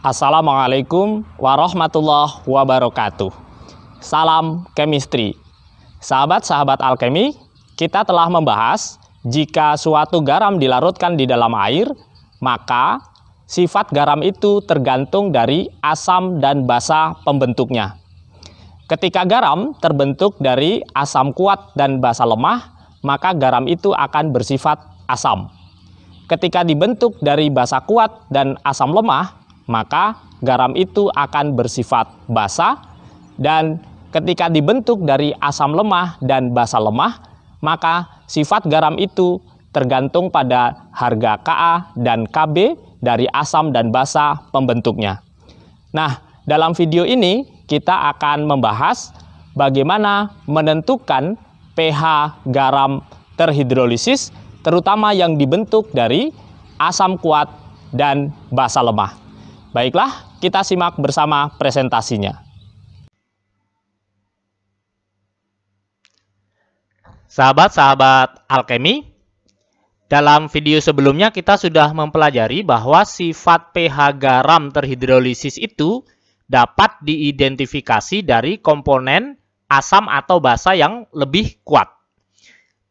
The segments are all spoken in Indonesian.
Assalamualaikum warahmatullahi wabarakatuh. Salam chemistry. Sahabat-sahabat alkemi, kita telah membahas jika suatu garam dilarutkan di dalam air, maka sifat garam itu tergantung dari asam dan basa pembentuknya. Ketika garam terbentuk dari asam kuat dan basa lemah, maka garam itu akan bersifat asam. Ketika dibentuk dari basa kuat dan asam lemah, maka garam itu akan bersifat basa, dan ketika dibentuk dari asam lemah dan basa lemah, maka sifat garam itu tergantung pada harga Ka dan Kb dari asam dan basa pembentuknya. Nah, dalam video ini kita akan membahas bagaimana menentukan pH garam terhidrolisis, terutama yang dibentuk dari asam kuat dan basa lemah. Baiklah, kita simak bersama presentasinya. Sahabat-sahabat alkemi, dalam video sebelumnya kita sudah mempelajari bahwa sifat pH garam terhidrolisis itu dapat diidentifikasi dari komponen asam atau basa yang lebih kuat.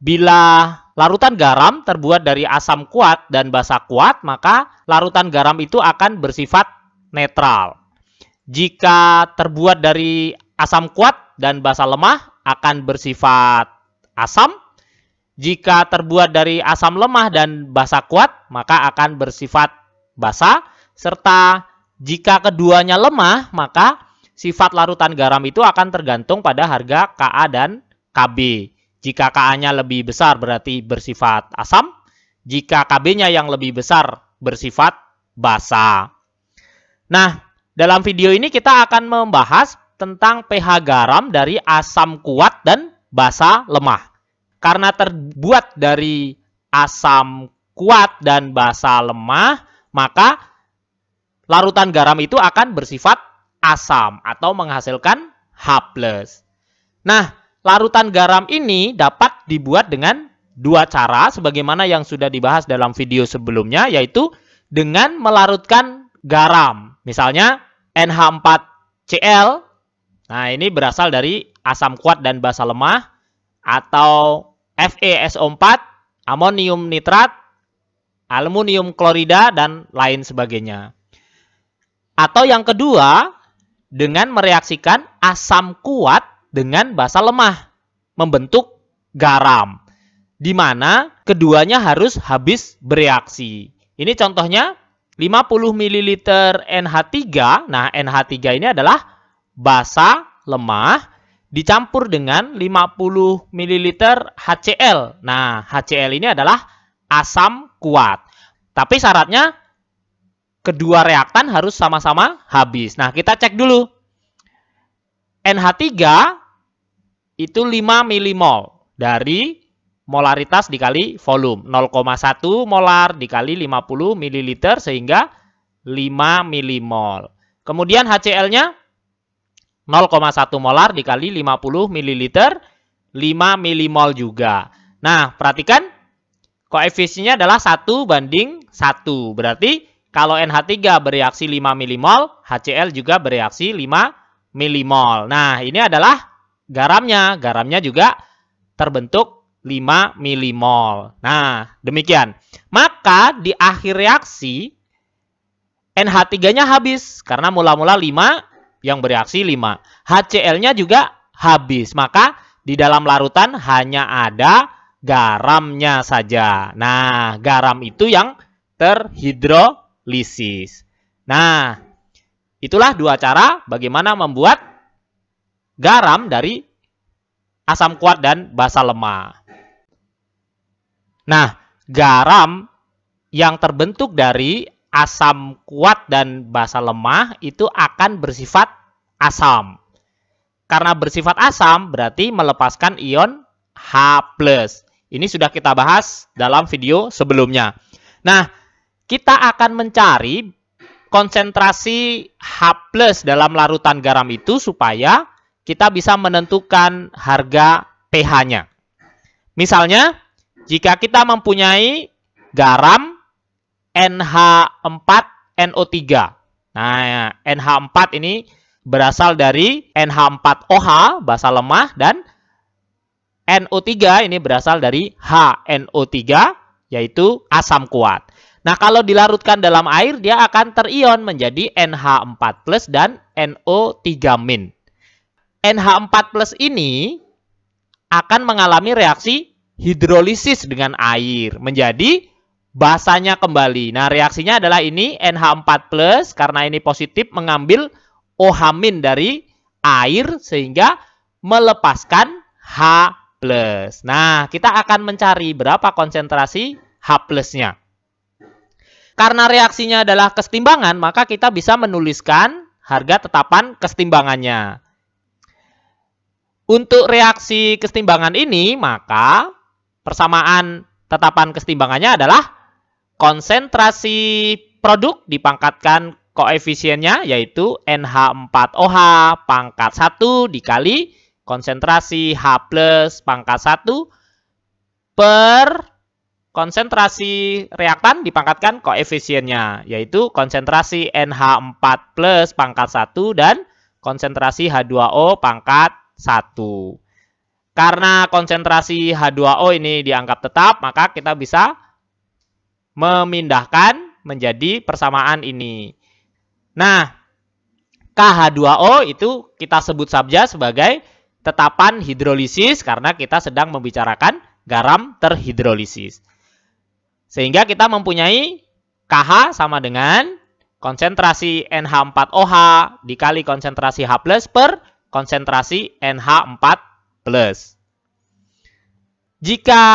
Bila larutan garam terbuat dari asam kuat dan basa kuat, maka larutan garam itu akan bersifat netral. Jika terbuat dari asam kuat dan basa lemah, akan bersifat asam. Jika terbuat dari asam lemah dan basa kuat, maka akan bersifat basa. Serta jika keduanya lemah, maka sifat larutan garam itu akan tergantung pada harga Ka dan Kb. Jika Ka-nya lebih besar berarti bersifat asam. Jika Kb-nya yang lebih besar bersifat basa. Nah, dalam video ini kita akan membahas tentang pH garam dari asam kuat dan basa lemah. Karena terbuat dari asam kuat dan basa lemah, maka larutan garam itu akan bersifat asam atau menghasilkan H+. Nah, larutan garam ini dapat dibuat dengan dua cara sebagaimana yang sudah dibahas dalam video sebelumnya, yaitu dengan melarutkan garam. Misalnya NH4Cl, nah ini berasal dari asam kuat dan basa lemah, atau FeSO4, amonium nitrat, aluminium klorida, dan lain sebagainya. Atau yang kedua, dengan mereaksikan asam kuat dengan basa lemah, membentuk garam, di mana keduanya harus habis bereaksi. Ini contohnya 50 ml NH3. Nah, NH3 ini adalah basa lemah dicampur dengan 50 ml HCl. Nah, HCl ini adalah asam kuat. Tapi syaratnya kedua reaktan harus sama-sama habis. Nah, kita cek dulu. NH3 itu 5 milimol dari molaritas dikali volume. 0,1 molar dikali 50 ml sehingga 5 milimol. Kemudian HCl-nya 0,1 molar dikali 50 ml, 5 milimol juga. Nah, perhatikan koefisiennya adalah 1:1. Berarti kalau NH3 bereaksi 5 milimol, HCl juga bereaksi 5 milimol. Nah, ini adalah garamnya. Garamnya juga terbentuk 5 milimol. Nah, demikian. Maka di akhir reaksi NH3-nya habis karena mula-mula 5 yang bereaksi 5. HCl-nya juga habis. Maka di dalam larutan hanya ada garamnya saja. Nah, garam itu yang terhidrolisis. Nah, itulah dua cara bagaimana membuat garam dari asam kuat dan basa lemah. Nah, garam yang terbentuk dari asam kuat dan basa lemah itu akan bersifat asam. Karena bersifat asam berarti melepaskan ion H+. Ini sudah kita bahas dalam video sebelumnya. Nah, kita akan mencari konsentrasi H+ dalam larutan garam itu supaya kita bisa menentukan harga pH-nya. Misalnya, jika kita mempunyai garam NH4NO3. Nah, NH4 ini berasal dari NH4OH, basa lemah, dan NO3 ini berasal dari HNO3, yaitu asam kuat. Nah, kalau dilarutkan dalam air, dia akan terion menjadi NH4+ dan NO3-. NH4+ ini akan mengalami reaksi hidrolisis dengan air, menjadi basanya kembali. Nah, reaksinya adalah ini NH4+, karena ini positif, mengambil OH- dari air, sehingga melepaskan H+. Nah, kita akan mencari berapa konsentrasi H+-nya. Karena reaksinya adalah kesetimbangan, maka kita bisa menuliskan harga tetapan kesetimbangannya. Untuk reaksi kesetimbangan ini, maka persamaan tetapan kesetimbangannya adalah konsentrasi produk dipangkatkan koefisiennya, yaitu NH4OH pangkat 1 dikali konsentrasi H+ pangkat 1 per konsentrasi reaktan dipangkatkan koefisiennya, yaitu konsentrasi NH4+ pangkat 1 dan konsentrasi H2O pangkat 1. Karena konsentrasi H2O ini dianggap tetap, maka kita bisa memindahkan menjadi persamaan ini. Nah, KH2O itu kita sebut saja sebagai tetapan hidrolisis karena kita sedang membicarakan garam terhidrolisis. Sehingga kita mempunyai KH sama dengan konsentrasi NH4OH dikali konsentrasi H+ per konsentrasi NH4+. Jika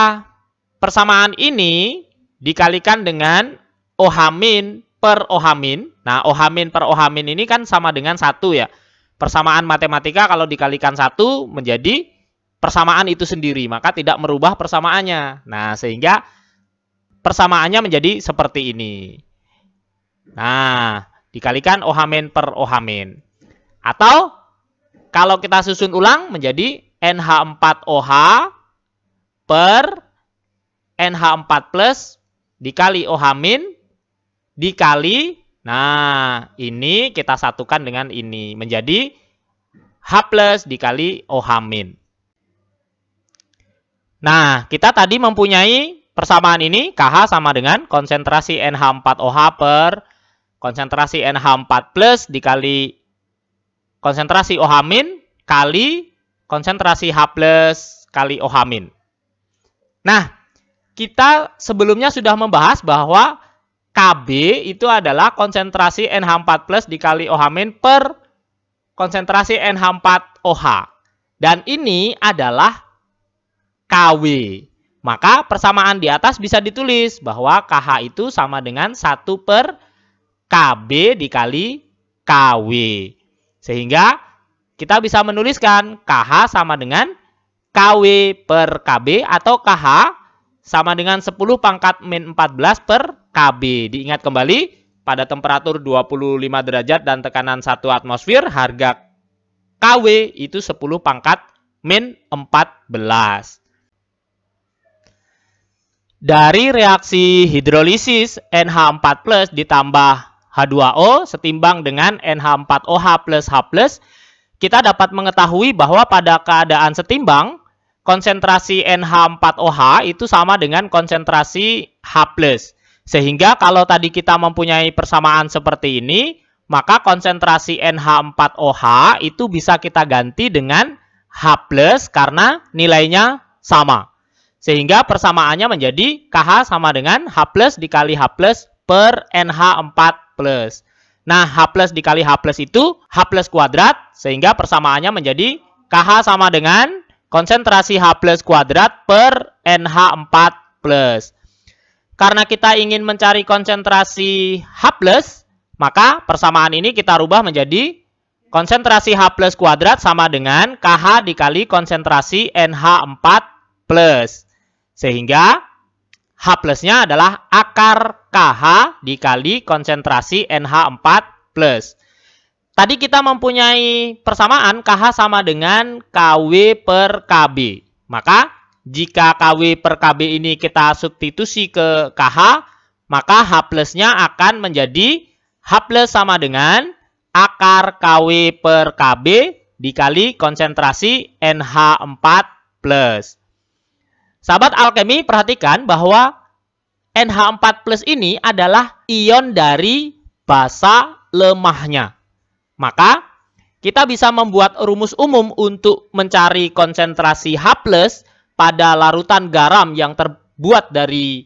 persamaan ini dikalikan dengan OH- per OH-, nah OH- per OH- ini kan sama dengan 1 ya. Persamaan matematika kalau dikalikan 1 menjadi persamaan itu sendiri, maka tidak merubah persamaannya. Nah, sehingga persamaannya menjadi seperti ini. Nah, dikalikan OH- per OH-. Atau kalau kita susun ulang menjadi NH4OH per NH4+ dikali OH- dikali, nah ini kita satukan dengan ini menjadi H+ dikali OH-. Nah, kita tadi mempunyai persamaan ini, KH sama dengan konsentrasi NH4OH per konsentrasi NH4+ dikali konsentrasi OH- kali konsentrasi H+ kali OH-. Nah, kita sebelumnya sudah membahas bahwa KB itu adalah konsentrasi NH4+ dikali OH- per konsentrasi NH4OH. Dan ini adalah KW. Maka persamaan di atas bisa ditulis bahwa KH itu sama dengan 1 per KB dikali KW. Sehingga kita bisa menuliskan KH sama dengan KW per KB atau KH sama dengan 10 pangkat min 14 per KB. Diingat kembali, pada temperatur 25 derajat dan tekanan 1 atmosfer, harga KW itu 10 pangkat min 14. Dari reaksi hidrolisis NH4+ ditambah H2O setimbang dengan NH4OH plus H+, kita dapat mengetahui bahwa pada keadaan setimbang, konsentrasi NH4OH itu sama dengan konsentrasi H+. Sehingga kalau tadi kita mempunyai persamaan seperti ini, maka konsentrasi NH4OH itu bisa kita ganti dengan H+ karena nilainya sama. Sehingga persamaannya menjadi KH sama dengan H+ dikali H+ per NH4+. Nah, H+ dikali H+ itu H+ kuadrat, sehingga persamaannya menjadi KH sama dengan konsentrasi H+ kuadrat per NH4+. Karena kita ingin mencari konsentrasi H+, maka persamaan ini kita rubah menjadi konsentrasi H+ kuadrat sama dengan KH dikali konsentrasi NH4+. Sehingga H+-nya adalah akar KH dikali konsentrasi NH4+. Tadi kita mempunyai persamaan KH sama dengan KW per KB. Maka jika KW per KB ini kita substitusi ke KH, maka H+-nya akan menjadi H plus sama dengan akar KW per KB dikali konsentrasi NH4+. Sahabat alkemi, perhatikan bahwa NH4+ ini adalah ion dari basa lemahnya. Maka, kita bisa membuat rumus umum untuk mencari konsentrasi H+ pada larutan garam yang terbuat dari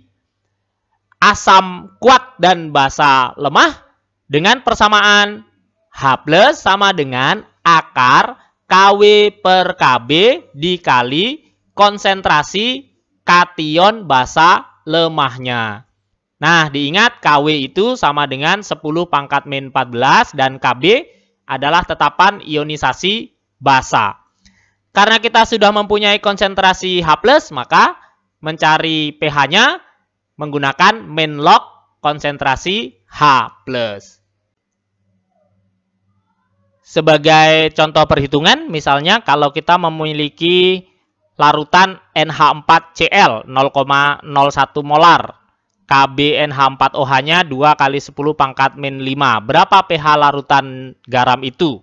asam kuat dan basa lemah dengan persamaan H+ sama dengan akar KW per KB dikali konsentrasi kation basa lemahnya. Nah, diingat KW itu sama dengan 10 pangkat min 14 dan KB adalah tetapan ionisasi basa. Karena kita sudah mempunyai konsentrasi H+, maka mencari pH-nya menggunakan min log konsentrasi H+. Sebagai contoh perhitungan, misalnya kalau kita memiliki larutan NH4Cl 0,01 molar, KbNH4OH-nya 2 kali 10 pangkat min 5. Berapa pH larutan garam itu?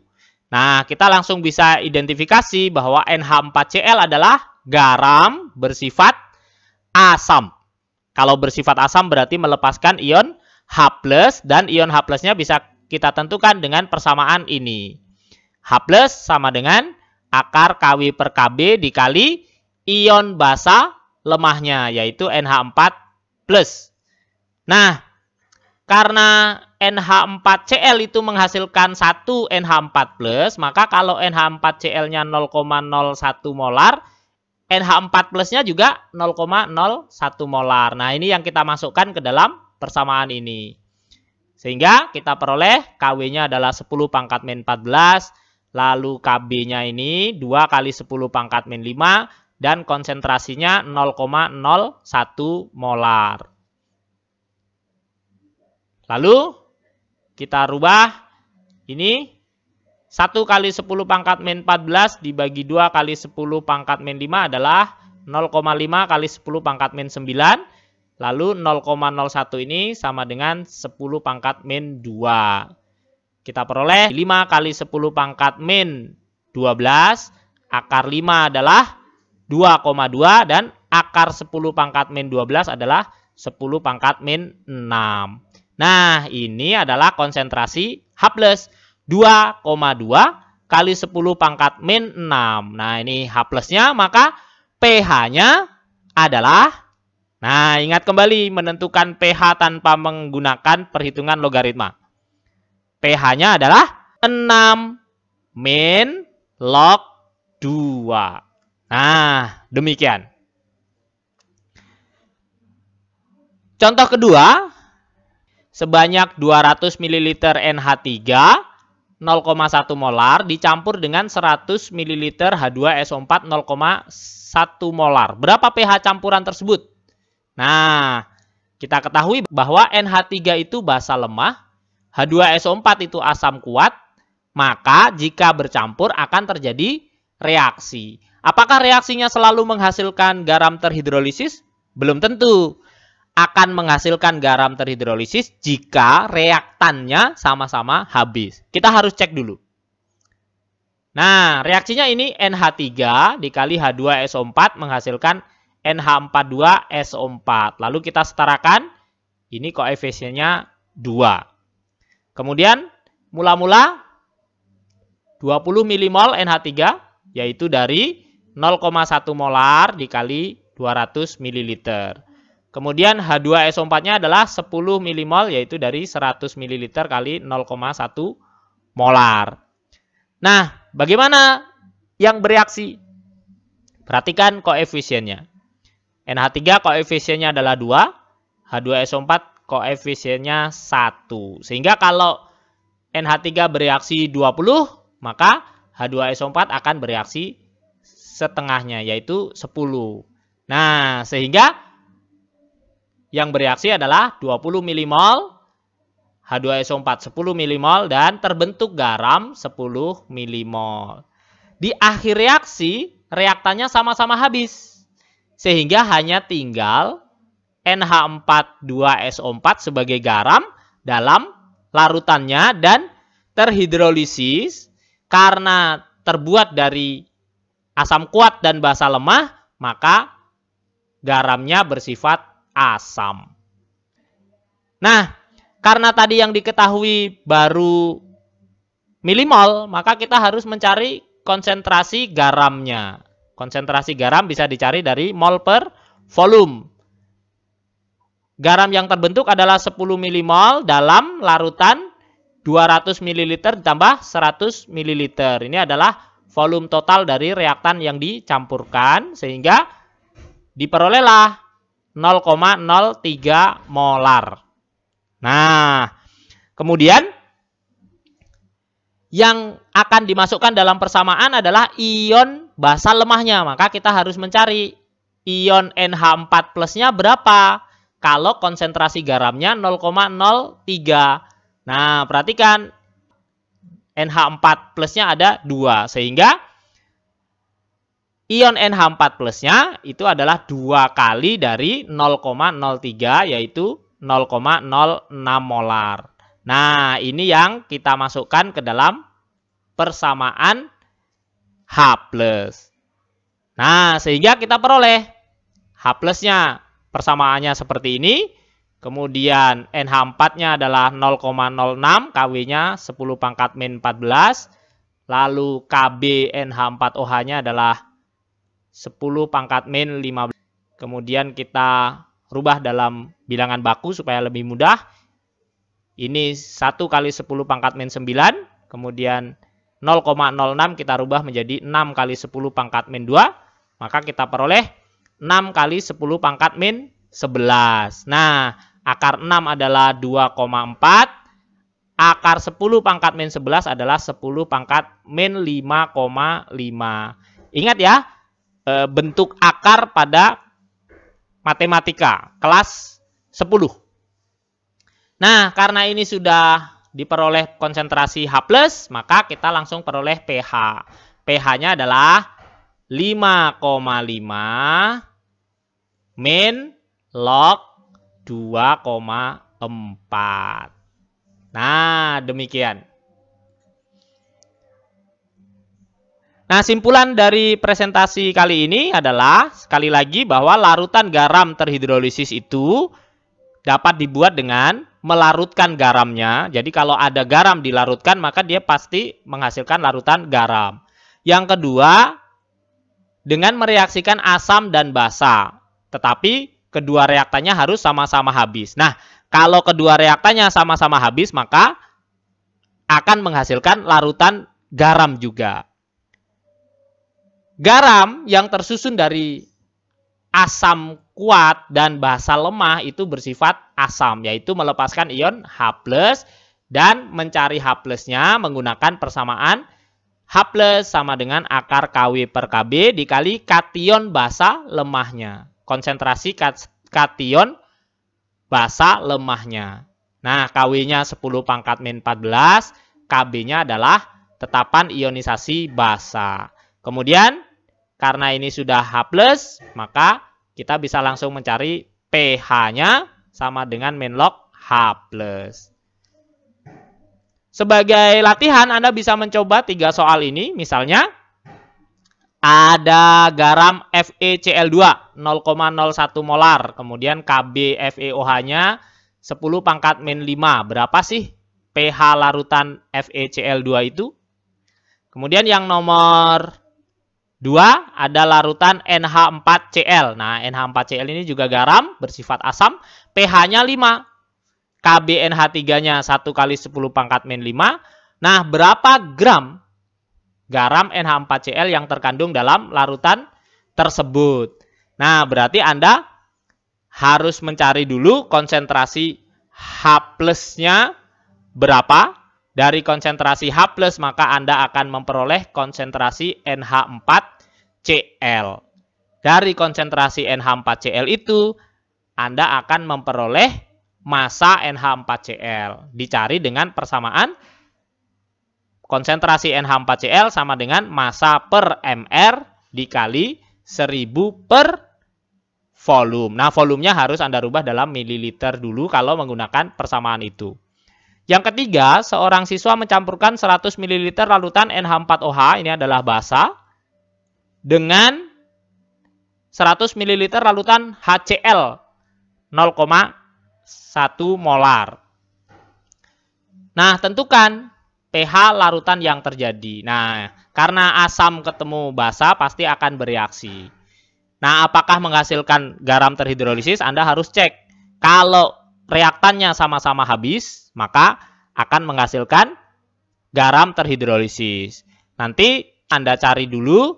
Nah, kita langsung bisa identifikasi bahwa NH4Cl adalah garam bersifat asam. Kalau bersifat asam berarti melepaskan ion H+, dan ion H+-nya bisa kita tentukan dengan persamaan ini. H+ sama dengan akar KW per KB dikali ion basa lemahnya, yaitu NH4+. Nah, karena NH4Cl itu menghasilkan 1 NH4+, maka kalau NH4Cl-nya 0,01 molar, NH4+-nya juga 0,01 molar. Nah, ini yang kita masukkan ke dalam persamaan ini. Sehingga kita peroleh KW-nya adalah 10 pangkat min 14, lalu KB-nya ini 2 kali 10 pangkat min 5, dan konsentrasinya 0,01 molar. Lalu kita rubah ini 1 kali 10 pangkat min 14 dibagi 2 kali 10 pangkat min 5 adalah 0,5 kali 10 pangkat min 9. Lalu 0,01 ini sama dengan 10 pangkat min 2. Kita peroleh 5 kali 10 pangkat min 12. Akar 5 adalah 2,2 dan akar 10 pangkat min 12 adalah 10 pangkat min 6. Nah, ini adalah konsentrasi H+. 2,2 kali 10 pangkat min 6. Nah, ini H+-nya, maka pH-nya adalah, nah, ingat kembali menentukan pH tanpa menggunakan perhitungan logaritma. pH-nya adalah 6 min log 2. Nah, demikian. Contoh kedua, sebanyak 200 ml NH3 0,1 molar dicampur dengan 100 ml H2SO4 0,1 molar. Berapa pH campuran tersebut? Nah, kita ketahui bahwa NH3 itu basa lemah, H2SO4 itu asam kuat, maka jika bercampur akan terjadi reaksi. Apakah reaksinya selalu menghasilkan garam terhidrolisis? Belum tentu. Akan menghasilkan garam terhidrolisis jika reaktannya sama-sama habis. Kita harus cek dulu. Nah, reaksinya ini NH3 dikali H2SO4 menghasilkan NH42SO4. Lalu kita setarakan, ini koefisiennya 2. Kemudian, mula-mula 20 mmol NH3, yaitu dari 0,1 molar dikali 200 ml. Kemudian H2SO4-nya adalah 10 mmol, yaitu dari 100 ml kali 0,1 molar. Nah, bagaimana yang bereaksi? Perhatikan koefisiennya. NH3 koefisiennya adalah 2, H2SO4 koefisiennya 1. Sehingga kalau NH3 bereaksi 20, maka H2SO4 akan bereaksi setengahnya, yaitu 10. Nah, sehingga yang bereaksi adalah 20 mmol, H2SO4 10 mmol, dan terbentuk garam 10 mmol. Di akhir reaksi, reaktannya sama-sama habis. Sehingga hanya tinggal NH42SO4 sebagai garam dalam larutannya dan terhidrolisis karena terbuat dari asam kuat dan basa lemah, maka garamnya bersifat asam. Nah, karena tadi yang diketahui baru milimol, maka kita harus mencari konsentrasi garamnya. Konsentrasi garam bisa dicari dari mol per volume. Garam yang terbentuk adalah 10 milimol dalam larutan 200 ml ditambah 100 ml. Ini adalah volume total dari reaktan yang dicampurkan, sehingga diperolehlah 0,03 molar. Nah, kemudian yang akan dimasukkan dalam persamaan adalah ion basa lemahnya. Maka kita harus mencari ion NH4 plusnya berapa kalau konsentrasi garamnya 0,03. Nah, perhatikan NH4 plusnya ada 2, sehingga ion NH4 plusnya itu adalah 2 kali dari 0,03, yaitu 0,06 molar. Nah, ini yang kita masukkan ke dalam persamaan H+. Nah, sehingga kita peroleh H plusnya persamaannya seperti ini. Kemudian NH4-nya adalah 0,06, Kw-nya 10 pangkat min 14. Lalu Kb NH4OH-nya adalah 10 pangkat min 15. Kemudian kita rubah dalam bilangan baku supaya lebih mudah. Ini 1 kali 10 pangkat min 9. Kemudian 0,06 kita rubah menjadi 6 kali 10 pangkat min 2. Maka kita peroleh 6 kali 10 pangkat min 11. Nah, akar 6 adalah 2,4. Akar 10 pangkat min 11 adalah 10 pangkat min 5,5. Ingat ya, bentuk akar pada matematika kelas 10. Nah, karena ini sudah diperoleh konsentrasi H+, maka kita langsung peroleh pH. pH-nya adalah 5,5 min log 2,4. Nah, demikian. Nah, simpulan dari presentasi kali ini adalah, sekali lagi, bahwa larutan garam terhidrolisis itu dapat dibuat dengan melarutkan garamnya. Jadi kalau ada garam dilarutkan, maka dia pasti menghasilkan larutan garam. Yang kedua, dengan mereaksikan asam dan basa. Tetapi kedua reaktannya harus sama-sama habis. Nah, kalau kedua reaktannya sama-sama habis, maka akan menghasilkan larutan garam juga. Garam yang tersusun dari asam kuat dan basa lemah itu bersifat asam, yaitu melepaskan ion H+, dan mencari H+-nya menggunakan persamaan H+ sama dengan akar Kw per Kb dikali kation basa lemahnya. Konsentrasi kation basa lemahnya. Nah, Kw-nya 10 pangkat min 14, Kb-nya adalah tetapan ionisasi basa. Kemudian, karena ini sudah H+, maka kita bisa langsung mencari pH-nya sama dengan min log H+. Sebagai latihan, Anda bisa mencoba 3 soal ini. Misalnya, ada garam FeCl2 0,01 molar. Kemudian KbFeOH-nya 10 pangkat min 5. Berapa sih pH larutan FeCl2 itu? Kemudian yang nomor 2 ada larutan NH4Cl. Nah, NH4Cl ini juga garam bersifat asam. pH-nya 5. KbNH3-nya 1 kali 10 pangkat min 5. Nah, berapa gram garam NH4Cl yang terkandung dalam larutan tersebut? Nah, berarti Anda harus mencari dulu konsentrasi H+-nya berapa. Dari konsentrasi H+, maka Anda akan memperoleh konsentrasi NH4Cl. Dari konsentrasi NH4Cl itu, Anda akan memperoleh massa NH4Cl. Dicari dengan persamaan konsentrasi NH4Cl sama dengan massa per mR dikali 1000 per volume. Nah, volumenya harus Anda rubah dalam mililiter dulu kalau menggunakan persamaan itu. Yang ketiga, seorang siswa mencampurkan 100 ml larutan NH4OH, ini adalah basa, dengan 100 ml larutan HCl 0,1 molar. Nah, tentukan pH larutan yang terjadi. Nah, karena asam ketemu basa pasti akan bereaksi. Nah, apakah menghasilkan garam terhidrolisis? Anda harus cek. Kalau reaktannya sama-sama habis, maka akan menghasilkan garam terhidrolisis. Nanti Anda cari dulu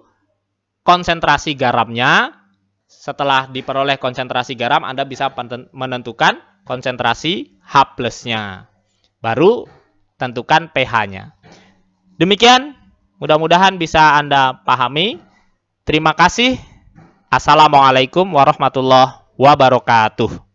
konsentrasi garamnya. Setelah diperoleh konsentrasi garam, Anda bisa menentukan konsentrasi H+-nya. Baru tentukan pH-nya. Demikian, mudah-mudahan bisa Anda pahami. Terima kasih. Assalamualaikum warahmatullahi wabarakatuh.